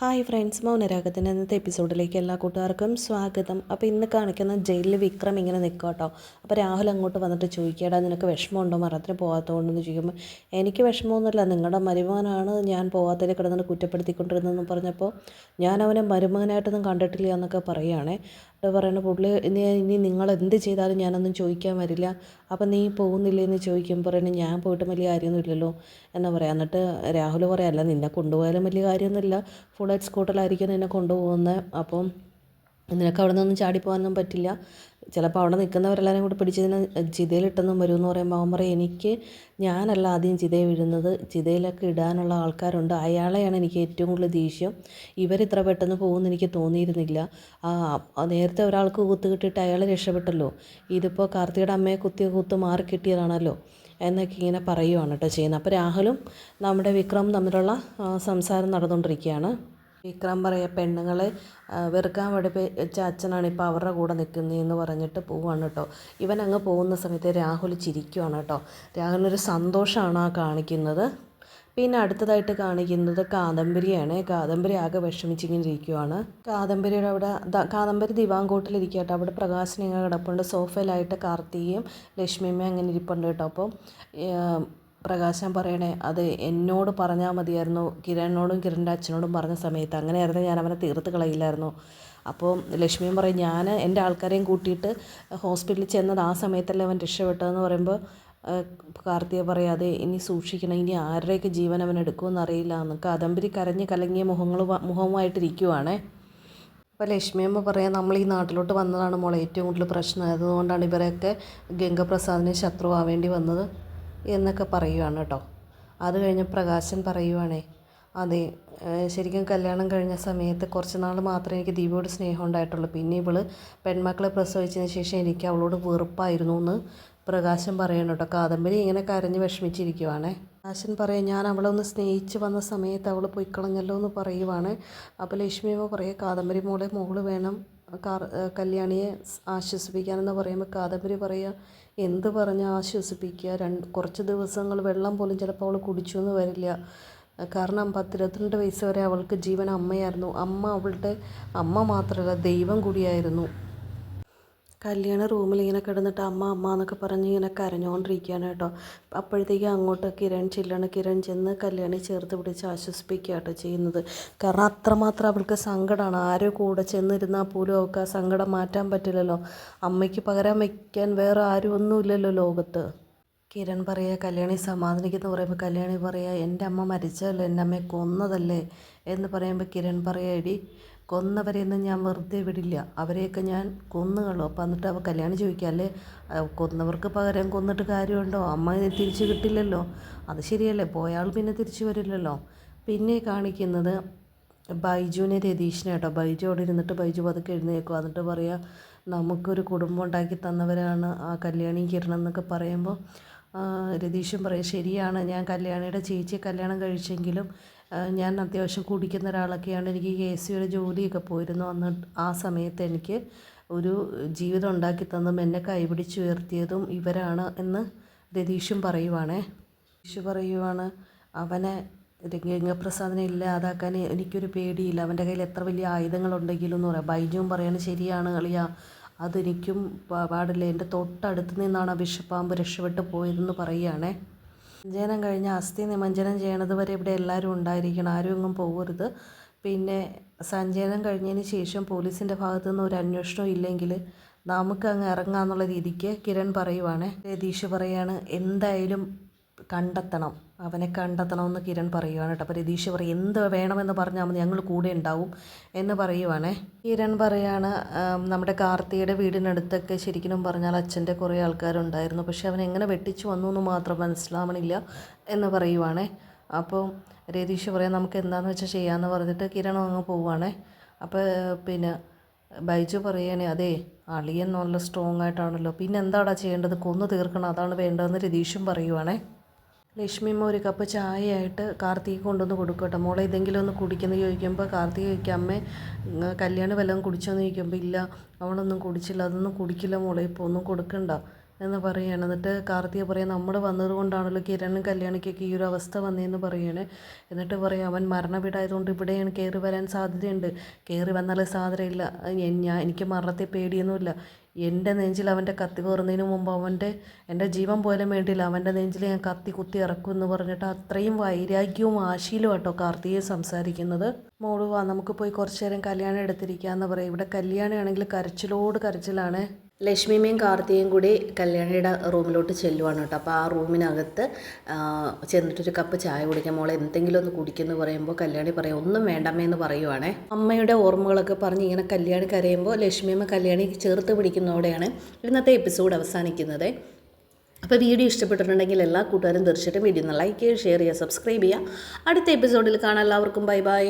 Hi friends, മൗനരാഗത്തിൻ്റെ ഇന്നത്തെ എപ്പിസോഡിലേക്ക് എല്ലാ കൂട്ടുകാർക്കും സ്വാഗതം. അപ്പോൾ ഇന്ന് കാണിക്കുന്ന ജയിലിൽ വിക്രം ഇങ്ങനെ നിൽക്കുക കേട്ടോ. അപ്പോൾ രാഹുൽ അങ്ങോട്ട് വന്നിട്ട് ചോദിക്കുകടാ, നിനക്ക് വിഷമമുണ്ടോ മരണത്തിന് പോകാത്തതുകൊണ്ടെന്ന് ചോദിക്കുമ്പോൾ എനിക്ക് വിഷമമൊന്നുമില്ല, നിങ്ങളുടെ മരുമകനാണ് ഞാൻ പോകാത്തതിൽ കിടന്നിട്ട് കുറ്റപ്പെടുത്തിക്കൊണ്ടിരുന്നതെന്ന് പറഞ്ഞപ്പോൾ ഞാൻ അവനെ മരുമകനായിട്ടൊന്നും കണ്ടിട്ടില്ല എന്നൊക്കെ പറയുകയാണേ. അപ്പോൾ പറയുന്നത് പുള്ളി ഇനി നിങ്ങൾ എന്ത് ചെയ്താലും ഞാനൊന്നും ചോദിക്കാൻ വരില്ല, അപ്പം നീ പോകുന്നില്ലേ എന്ന് ചോദിക്കുമ്പോൾ പറയുന്നത് ഞാൻ പോയിട്ട് വലിയ കാര്യമൊന്നുമില്ലല്ലോ എന്ന് പറയാം. എന്നിട്ട് രാഹുൽ പറയാം, അല്ല നിന്നെ കൊണ്ടുപോയാലും വലിയ കാര്യമൊന്നുമില്ല, ഫുൾ ഹെഡ് സ്കൂട്ടറിലായിരിക്കും നിന്നെ കൊണ്ടുപോകുന്നത്, അപ്പം നിനക്ക് അവിടെ നിന്നൊന്നും ചാടിപ്പോകാനൊന്നും പറ്റില്ല, ചിലപ്പോൾ അവിടെ നിൽക്കുന്നവരെല്ലാവരും കൂടി പിടിച്ചതിന് ചിതയിലിട്ടെന്നും വരുമെന്ന് പറയുമ്പോൾ അവൻ പറയും ഞാനല്ല ആദ്യം ചിതയിൽ വീഴുന്നത്, ചിതയിലൊക്കെ ഇടാനുള്ള ആൾക്കാരുണ്ട്, അയാളെയാണ് എനിക്ക് ഏറ്റവും കൂടുതൽ ദേഷ്യം, ഇവരിത്ര പെട്ടെന്ന് പോകുമെന്ന് എനിക്ക് തോന്നിയിരുന്നില്ല, നേരത്തെ ഒരാൾക്ക് കുത്ത് കിട്ടിയിട്ട് അയാൾ രക്ഷപ്പെട്ടല്ലോ, ഇതിപ്പോൾ കാർത്തിയുടെ അമ്മയെ കുത്ത് മാറി കിട്ടിയതാണല്ലോ എന്നൊക്കെ ഇങ്ങനെ പറയുവാണ് കേട്ടോ ചെയ്യുന്നത്. അപ്പോൾ രാഹുലും നമ്മുടെ വിക്രം തമ്മിലുള്ള സംസാരം നടന്നുകൊണ്ടിരിക്കുകയാണ്. വിക്രം പറയുക, പെണ്ണുങ്ങളെ വെറുക്കാൻ പഠിപ്പിച്ച അച്ഛനാണ് ഇപ്പോൾ അവരുടെ കൂടെ നിൽക്കുന്നതെന്ന് പറഞ്ഞിട്ട് പോവാണ് കേട്ടോ. ഇവൻ അങ്ങ് പോകുന്ന സമയത്ത് രാഹുൽ ചിരിക്കുവാണ് കേട്ടോ. രാഹുലിനൊരു സന്തോഷമാണ് ആ കാണിക്കുന്നത്. പിന്നെ അടുത്തതായിട്ട് കാണിക്കുന്നത് കാദംബരിയാണ്. കാദംബരി ആകെ വിഷമിച്ചിങ്ങനെ ഇരിക്കുവാണ്. കാദംബരിയുടെ അവിടെ കാദംബരി ദിവാങ്കോട്ടിലിരിക്കുക കേട്ടോ. അവിടെ പ്രകാശൻ ഇങ്ങനെ കിടപ്പുണ്ട്, സോഫയിലായിട്ട് കാർത്തികയും ലക്ഷ്മിയമ്മയും അങ്ങനെ ഇരിപ്പുണ്ട് കേട്ടോ. അപ്പോൾ പ്രകാശൻ പറയണേ, അത് എന്നോട് പറഞ്ഞാൽ മതിയായിരുന്നു, കിരണിനോടും കിരണിൻ്റെ അച്ഛനോടും പറഞ്ഞ സമയത്ത്, അങ്ങനെയായിരുന്നു ഞാൻ അവനെ തീർത്ത് കളയില്ലായിരുന്നു. അപ്പോൾ ലക്ഷ്മിയും പറയും, ഞാൻ എൻ്റെ ആൾക്കാരെയും കൂട്ടിയിട്ട് ഹോസ്പിറ്റലിൽ ചെന്നത് ആ സമയത്തല്ലേ അവൻ രക്ഷപ്പെട്ടതെന്ന് പറയുമ്പോൾ കാർത്തിക പറയാതെ ഇനി സൂക്ഷിക്കണം, ഇനി ആരുടെയൊക്കെ ജീവൻ അവൻ എടുക്കുമെന്ന് അറിയില്ല എന്ന്. കാദംബരി കരഞ്ഞ് കലങ്ങിയ മുഖവുമായിട്ടിരിക്കുവാണേ. അപ്പോൾ ലക്ഷ്മിയമ്മ പറയാം, നമ്മൾ ഈ നാട്ടിലോട്ട് വന്നതാണ് മോളെ ഏറ്റവും കൂടുതൽ പ്രശ്നം, അതുകൊണ്ടാണ് ഇവരൊക്കെ ഗംഗപ്രസാദിന് ശത്രുവാവേണ്ടി വന്നത് എന്നൊക്കെ പറയുവാണ് കേട്ടോ. അത് കഴിഞ്ഞ് പ്രകാശൻ പറയുവാണേ, അതെ ശരിക്കും കല്യാണം കഴിഞ്ഞ സമയത്ത് കുറച്ച് നാൾ മാത്രമേ എനിക്ക് ദീപയോട് സ്നേഹം ഉണ്ടായിട്ടുള്ളൂ, പിന്നെ ഇവൾ പെൺമക്കളെ പ്രസവിച്ചതിന് ശേഷം എനിക്ക് അവളോട് വെറുപ്പായിരുന്നു എന്ന് പ്രകാശൻ പറയണം കേട്ടോ. കാദംബരി ഇങ്ങനെ കരഞ്ഞ് വിഷമിച്ചിരിക്കുവാണേ. പ്രകാശൻ പറയും, ഞാൻ അവളെ ഒന്ന് സ്നേഹിച്ച് വന്ന സമയത്ത് അവൾ പോയി കളഞ്ഞല്ലോ എന്ന് പറയുവാണ്. അപ്പോൾ ലക്ഷ്മിയമ്മ പറയുക, കാദംബരി മോള് വേണം കല്യാണിയെ ആശ്വസിപ്പിക്കാനെന്ന് പറയുമ്പോൾ കാദംബരി പറയുക, എന്ത് പറഞ്ഞ് ആശ്വസിപ്പിക്കുക, കുറച്ച് ദിവസങ്ങൾ വെള്ളം പോലും ചിലപ്പോൾ അവൾ കുടിച്ചു എന്ന് വരില്ല, കാരണം 10-22 വയസ്സ് വരെ അവൾക്ക് ജീവൻ അമ്മയായിരുന്നു, അവളുടെ അമ്മ മാത്രമല്ല ദൈവം കൂടിയായിരുന്നു. കല്യാണ റൂമിൽ ഇങ്ങനെ കിടന്നിട്ട് അമ്മ എന്നൊക്കെ പറഞ്ഞ് ഇങ്ങനെ കരഞ്ഞുകൊണ്ടിരിക്കുകയാണ് കേട്ടോ. അപ്പോഴത്തേക്കും അങ്ങോട്ട് കിരൺ ചെന്ന് കല്യാണി ചേർത്ത് പിടിച്ച് ആശ്വസിപ്പിക്കുക കേട്ടോ ചെയ്യുന്നത്. കാരണം അത്രമാത്രം അവൾക്ക് സങ്കടമാണ്. ആരോ കൂടെ ചെന്നിരുന്നാൽ പോലും അവൾക്ക് ആ സങ്കടം മാറ്റാൻ പറ്റില്ലല്ലോ. അമ്മയ്ക്ക് പകരം വയ്ക്കാൻ വേറെ ആരും ഒന്നുമില്ലല്ലോ ലോകത്ത്. കിരൺ പറയുക, കല്യാണി സമാധാനിക്കുന്നു പറയുമ്പോൾ കല്യാണി പറയുക, എൻ്റെ അമ്മ മരിച്ചതല്ലേ, എൻ്റെ അമ്മയെ കൊന്നതല്ലേ എന്ന് പറയുമ്പോൾ കിരൺ പറയുക, എടി കൊന്നവരെയൊന്നും ഞാൻ വെറുതെ വിടില്ല, അവരെയൊക്കെ ഞാൻ കൊന്നുകളോ. അപ്പം എന്നിട്ട് അവൾ കല്യാണി ചോദിക്കുക, അല്ലേ കൊന്നവർക്ക് പകരം കൊന്നിട്ട് കാര്യമുണ്ടോ, അമ്മ തിരിച്ചു കിട്ടില്ലല്ലോ, അത് ശരിയല്ലേ, പോയാൾ പിന്നെ തിരിച്ചു വരില്ലല്ലോ. പിന്നെ കാണിക്കുന്നത് ബൈജുവിനെ രതീഷിനെ കേട്ടോ. ബൈജു അവിടെ ഇരുന്നിട്ട് ബൈജു പതുക്കെ എഴുന്നേൽക്കും. എന്നിട്ട് പറയുക, നമുക്കൊരു കുടുംബം ഉണ്ടാക്കി തന്നവരാണ് ആ കല്യാണിയും കിരണം എന്നൊക്കെ പറയുമ്പോൾ രതീഷും പറയും, ശരിയാണ്, ഞാൻ കല്യാണിയുടെ ചേച്ചിയെ കല്യാണം കഴിച്ചെങ്കിലും ഞാൻ അത്യാവശ്യം കുടിക്കുന്ന ഒരാളൊക്കെയാണ്, എനിക്ക് KCയുടെ ജോലിയൊക്കെ പോയിരുന്നു, അന്ന് ആ സമയത്ത് എനിക്ക് ഒരു ജീവിതം ഉണ്ടാക്കി തന്നതും എന്നെ കൈപിടിച്ചുയർത്തിയതും ഇവരാണ് എന്ന് രതീഷും പറയുവാണേ. രതീഷ് പറയുവാണ്, അവനെ ഗംഗപ്രസാദിനെ ഇല്ലാതാക്കാൻ എനിക്കൊരു പേടിയില്ല, അവൻ്റെ കയ്യിൽ എത്ര വലിയ ആയുധങ്ങളുണ്ടെങ്കിലും എന്ന് പറയാം. ബൈജുവും പറയാണ്, ശരിയാണ് കളിയ, അതെനിക്കും പാടില്ല, എൻ്റെ തൊട്ടടുത്ത് നിന്നാണ് ആ വിഷപ്പാമ്പ് രക്ഷപ്പെട്ട് പോയതെന്ന് പറയുകയാണേ. സഞ്ചയനം കഴിഞ്ഞ് അസ്ഥി നിമഞ്ജനം ചെയ്യണത് വരെ ഇവിടെ എല്ലാവരും ഉണ്ടായിരിക്കണം, ആരും എങ്ങും പോകരുത്. പിന്നെ സഞ്ചയനം കഴിഞ്ഞതിന് ശേഷം പോലീസിൻ്റെ ഭാഗത്തു നിന്ന് ഒരു അന്വേഷണം ഇല്ലെങ്കിൽ നമുക്ക് അങ്ങ് ഇറങ്ങാമെന്നുള്ള രീതിക്ക് കിരൺ പറയുവാണ്. രതീഷ് പറയാണ്, എന്തായാലും അവനെ കണ്ടെത്തണമെന്ന് കിരൺ പറയുവാണ് കേട്ടോ. അപ്പോൾ രതീഷ് പറയും, എന്ത് വേണമെന്ന് പറഞ്ഞാൽ മതി, ഞങ്ങൾ കൂടെ ഉണ്ടാവും എന്ന് പറയുവാണേ. കിരൺ പറയാണ്, നമ്മുടെ കാർത്തിയുടെ വീടിനടുത്തൊക്കെ ശരിക്കും പറഞ്ഞാൽ അച്ഛൻ്റെ കുറേ ആൾക്കാരുണ്ടായിരുന്നു, പക്ഷെ അവൻ എങ്ങനെ വെട്ടിച്ചു വന്നു എന്ന് മാത്രം മനസ്സിലാവണില്ല എന്ന് പറയുവാണേ. അപ്പോൾ രതീഷ് പറയാം, നമുക്ക് എന്താണെന്ന് വെച്ചാൽ ചെയ്യാമെന്ന് പറഞ്ഞിട്ട് കിരൺ അങ്ങ് പോവുകയാണേ. അപ്പോൾ പിന്നെ ബൈജു പറയുകയാണെ, അതെ അളിയൻ നല്ല സ്ട്രോങ് ആയിട്ടാണല്ലോ, പിന്നെ എന്താടാ ചെയ്യേണ്ടത്, കൊന്നു തീർക്കണം, അതാണ് വേണ്ടതെന്ന് രതീഷും പറയുവാണേ. ലക്ഷ്മിയമ്മ ഒരു കപ്പ് ചായയായിട്ട് കാർത്തിക് കൊണ്ടുവന്ന് കൊടുക്കട്ടെ, മോളെ ഇതെങ്കിലും ഒന്ന് കുടിക്കുന്നു ചോദിക്കുമ്പോൾ കാർത്തിക് ചോദിക്കും, അമ്മേ കല്യാണി വല്ലതും കുടിച്ചോന്ന് ചോദിക്കുമ്പോൾ ഇല്ല അവളൊന്നും കുടിച്ചില്ല, അതൊന്നും കുടിക്കില്ല മോളെ, ഇപ്പോൾ ഒന്നും കൊടുക്കണ്ട എന്ന് പറയുകയാണ്. എന്നിട്ട് കാർത്തിക പറയാം നമ്മൾ വന്നത് കൊണ്ടാണല്ലോ കിരണും കല്യാണിക്കൊക്കെ ഈ ഒരു അവസ്ഥ വന്നതെന്ന് പറയുകയാണ്. എന്നിട്ട് പറയും അവൻ മരണവീടായതുകൊണ്ട് ഇവിടെയാണ് കയറി വരാൻ സാധ്യതയുണ്ട്, കയറി വന്നാൽ സാധ്യതയില്ല, എനിക്ക് മരണത്തെ പേടിയൊന്നുമില്ല, എൻ്റെ നെഞ്ചിൽ അവൻ്റെ കത്തി കയറുന്നതിന് മുമ്പ് എൻ്റെ ജീവൻ പോലും വേണ്ടിയില്ല, അവൻ്റെ നെഞ്ചിൽ ഞാൻ കത്തി കുത്തി ഇറക്കുമെന്ന് പറഞ്ഞിട്ട് അത്രയും വൈരാഗ്യവും ആശയിലും കേട്ടോ കാർത്തികയെ സംസാരിക്കുന്നത്. മോള് വാ നമുക്ക് പോയി കുറച്ച് നേരം കല്യാണം എടുത്തിരിക്കാമെന്ന് പറയും. ഇവിടെ കല്യാണിയാണെങ്കിൽ കരച്ചിലോട് കരച്ചിലാണ്. ലക്ഷ്മിയും കാർത്തികയും കൂടി കല്യാണിയുടെ റൂമിലോട്ട് ചെല്ലുവാണ് കേട്ടോ. അപ്പോൾ ആ റൂമിനകത്ത് ചെന്നിട്ടൊരു കപ്പ് ചായ കുടിക്കാൻ മോളെ എന്തെങ്കിലും ഒന്ന് കുടിക്കുമെന്ന് പറയുമ്പോൾ കല്യാണി പറയും ഒന്നും വേണ്ടമ്മയെന്ന് പറയുവാണേ. അമ്മയുടെ ഓർമ്മകളൊക്കെ പറഞ്ഞ് ഇങ്ങനെ കല്യാണി കരയുമ്പോൾ ലക്ഷ്മിയമ്മ കല്യാണി ചേർത്ത് പിടിക്കുന്നതോടെയാണ് ഇന്നത്തെ എപ്പിസോഡ് അവസാനിക്കുന്നത്. അപ്പോൾ വീഡിയോ ഇഷ്ടപ്പെട്ടിട്ടുണ്ടെങ്കിൽ എല്ലാ കൂട്ടുകാരും തീർച്ചയായിട്ടും വീഡിയോ ഒന്ന് ലൈക്ക് ചെയ്യുക, ഷെയർ ചെയ്യുക, സബ്സ്ക്രൈബ് ചെയ്യുക. അടുത്ത എപ്പിസോഡിൽ കാണാം. എല്ലാവർക്കും ബൈ ബൈ.